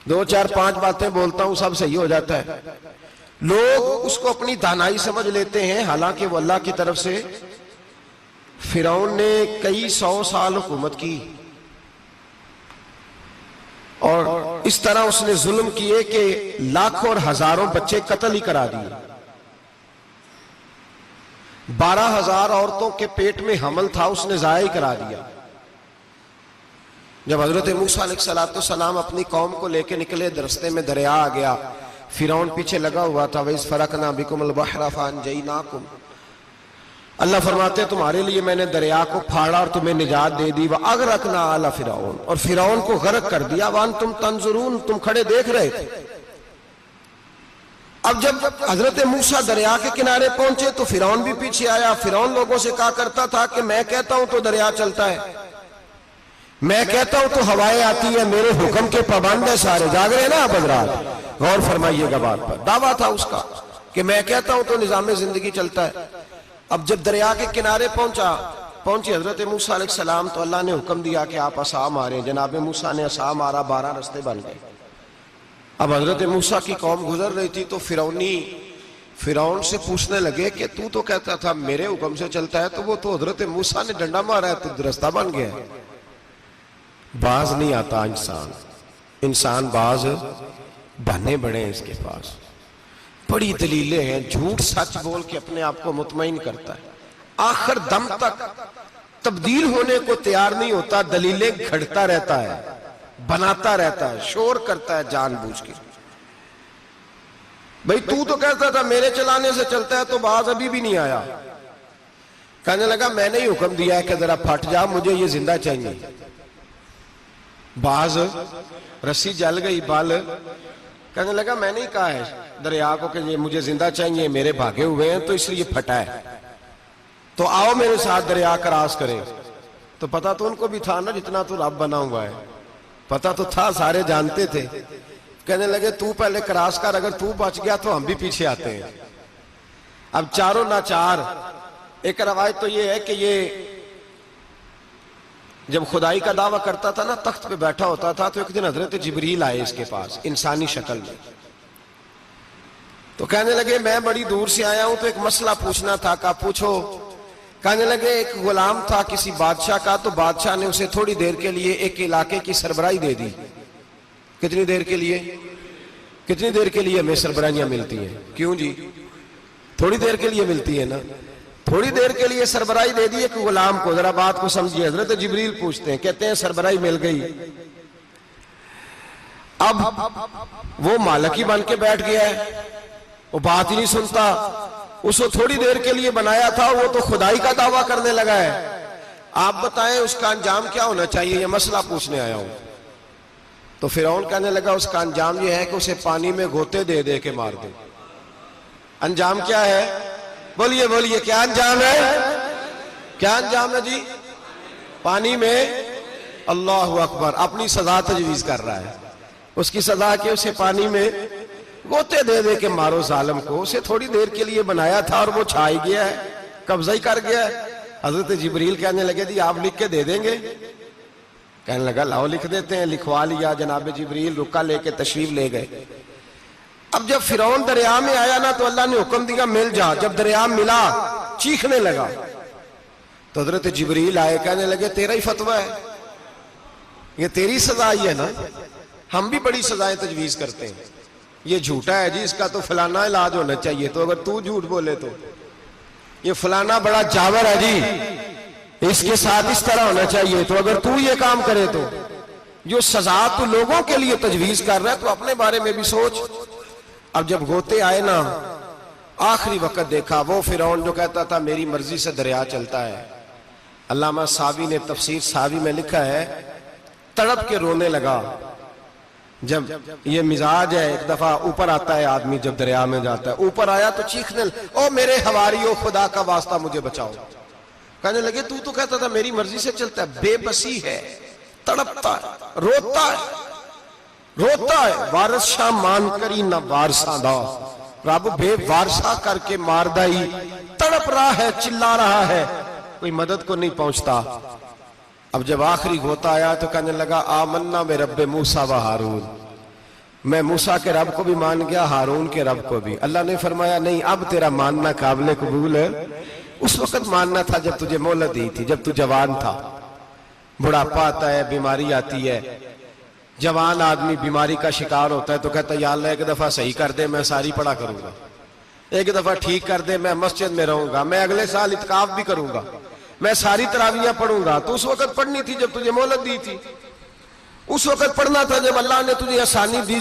दो चार पांच बातें बोलता हूं सब सही हो जाता है। लोग उसको अपनी दानाई समझ लेते हैं, हालांकि वो अल्लाह की तरफ से। फिरौन ने कई 100 साल हुकूमत की और इस तरह उसने जुल्म किए कि लाखों और हजारों बच्चे कत्ल ही करा दिए। 12,000 औरतों के पेट में हमल था, उसने जाया ही करा दिया। जब हजरत मूसा अलैहिस्सलाम अपनी कौम को लेकर निकले, रास्ते में दरिया आ गया, फिरौन पीछे लगा हुआ था। वैस फरकना बिकुमुल बहरा फअनजयनाकुम, अल्लाह फरमाते तुम्हारे लिए मैंने दरिया को फाड़ा और तुम्हें निजात दे दी। वह अगरकना आला फिरौन, और फिरौन को गर्क कर दिया। वान तुम तंजुरून, तुम खड़े देख रहे थे। अब जब हजरत मूसा दरिया के किनारे पहुंचे तो फिरौन भी पीछे आया। फिरौन लोगों से कहा करता था कि मैं कहता हूं तो दरिया चलता है, मैं कहता हूं तो हवाएं आती है, मेरे हुक्म के पाबंद है सारे। जाग रहे ना आप हजरात, गौर फरमाइएगा बात पर। दावा था उसका कि मैं कहता हूं तो निजाम जिंदगी चलता है। अब जब दरिया के किनारे पहुंचे हजरत मूसा अलैहिस्सलाम, तो अल्लाह ने हुक्म दिया कि आप असा मारे। जनाब मूसा ने असा मारा, 12 रास्ते बन गए। अब हजरत मूसा की कौम गुजर रही थी तो फिरौन से पूछने लगे कि तू तो कहता था मेरे हुक्म से चलता है, तो वो तो हजरत मूसा ने डंडा मारा है तो रास्ता बन गया। बाज नहीं आता इंसान बाज बने बड़े हैं इसके पास, बड़ी दलीलें हैं। झूठ सच बोल के अपने आप को मुतमईन करता है, आखिर दम तक तब्दील होने को तैयार नहीं होता, दलीलें घड़ता रहता है, बनाता रहता है, शोर करता है जानबूझ के। भाई तू तो कहता था मेरे चलाने से चलता है, तो बाज अभी भी नहीं आया। कहने लगा मैंने ही हुक्म दिया है कि जरा फट जा, मुझे ये जिंदा चाहिए। बाज रस्सी जल गई, बाल कहने लगा मैंने ही कहा है दरिया को कि ये मुझे जिंदा चाहिए, मेरे भागे हुए हैं तो इसलिए फटा है, तो आओ मेरे साथ दरिया क्रॉस करें। तो पता तो उनको भी था ना, जितना तो रब बना हुआ है, पता तो था, सारे जानते थे। कहने लगे तू पहले क्रॉस कर, अगर तू बच गया तो हम भी पीछे आते हैं। अब चारों नाचार। एक रवायत तो ये है कि ये जब खुदाई का दावा करता था ना, तख्त पे बैठा होता था, तो एक दिन हजरत जिब्रील आए इसके पास इंसानी शक्ल में। तो कहने लगे मैं बड़ी दूर से आया हूं, तो एक मसला पूछना था। का पूछो। कहने लगे एक गुलाम था किसी बादशाह का, तो बादशाह ने उसे थोड़ी देर के लिए एक इलाके की सरबराही दे दी। कितनी देर के लिए? कितनी देर के लिए हमें सरबराहियां मिलती हैं? क्यों जी? थोड़ी देर के लिए मिलती है ना। थोड़ी देर के लिए सरबराही दे दी एक गुलाम को। जरा बात को समझिए। हजरत जिब्रील पूछते हैं, कहते हैं सरबराही मिल गई। अब वो मालिक ही बन के बैठ गया है, वो बात ही नहीं सुनता। उसको थोड़ी देर के लिए बनाया था, वो तो खुदाई का दावा करने लगा है। आप बताएं उसका अंजाम क्या होना चाहिए, ये मसला पूछने आया हूं। तो फिरौन कहने लगा उसका अंजाम ये है कि उसे पानी में गोते दे दे के मार दे। अंजाम क्या है? बोलिए बोलिए, क्या अंजाम है? क्या अंजाम है जी? पानी में। अल्लाह अकबर, अपनी सजा तजवीज कर रहा है। उसकी सजा के उसे पानी में गोते दे दे के मारो जालिम को। उसे थोड़ी देर के लिए बनाया था और वो छा ही गया है, कब्जा ही कर गया है। हजरत जिब्रील कहने लगे जी आप लिख के दे देंगे? कहने लगा लाओ लिख देते हैं। लिखवा लिया। जनाब जिब्रील रुका लेके तशरीफ ले गए। अब जब फिरौन दरिया में आया ना, तो अल्लाह ने हुक्म दिया मिल जा। जब दरिया मिला चीखने लगा, तो हजरत जिब्रील आए, कहने लगे तेरा ही फतवा है, ये तेरी सजा ही है ना। हम भी बड़ी सजाएं तजवीज करते हैं। ये झूठा है जी, इसका तो फलाना इलाज होना चाहिए, तो अगर तू झूठ बोले तो ये फलाना बड़ा जावर है जी, इसके साथ इस तरह होना चाहिए, तो अगर तू ये काम करे तो। जो सजा तो लोगों के लिए तजवीज कर रहा है, तो अपने बारे में भी सोच। अब जब गोते आए ना, आखिरी वक्त देखा वो फिरौन जो कहता था मेरी मर्जी से दरिया चलता है। अल्लामा सावी ने तफसीर सावी में लिखा है, तड़प के रोने लगा। जब ये मिजाज है, एक दफा ऊपर आता है आदमी, जब दरिया में जाता है, ऊपर आया तो चीखने, ओ मेरे हवारियो खुदा का वास्ता मुझे बचाओ। कहने लगे तू तो कहता था मेरी मर्जी से चलता है। बेबसी है, तड़पता है, रोता है, रोता है। वारस शाह मान करी न वारसा दा, रब बेवारसा करके मारदा ही। तड़प रहा है, चिल्ला रहा है, कोई मदद को नहीं पहुंचता। अब जब आखिरी गोता आया तो कहने लगा आमन्ना में रब्बे मूसा व हारून, मैं मूसा के रब को भी मान गया, हारून के रब को भी। अल्लाह ने फरमाया नहीं, अब तेरा मानना काबिल कबूल है। उस वक्त मानना था जब तुझे मोहलत दी थी, जब तू जवान था। बुढ़ापा आता है, बीमारी आती है, जवान आदमी बीमारी का शिकार होता है तो कहता है या अल्लाह एक दफा सही कर दे, मैं सारी पढ़ा करूंगा, एक दफा ठीक कर दे, मैं मस्जिद में रहूंगा, मैं अगले साल इत्काफ भी करूंगा, मैं सारी तरावियां पढ़ूंगा। तो उस वक्त पढ़नी थी जब तुझे मोहलत दी थी, उस वक्त पढ़ना था जब अल्लाह ने तुझे आसानी दी।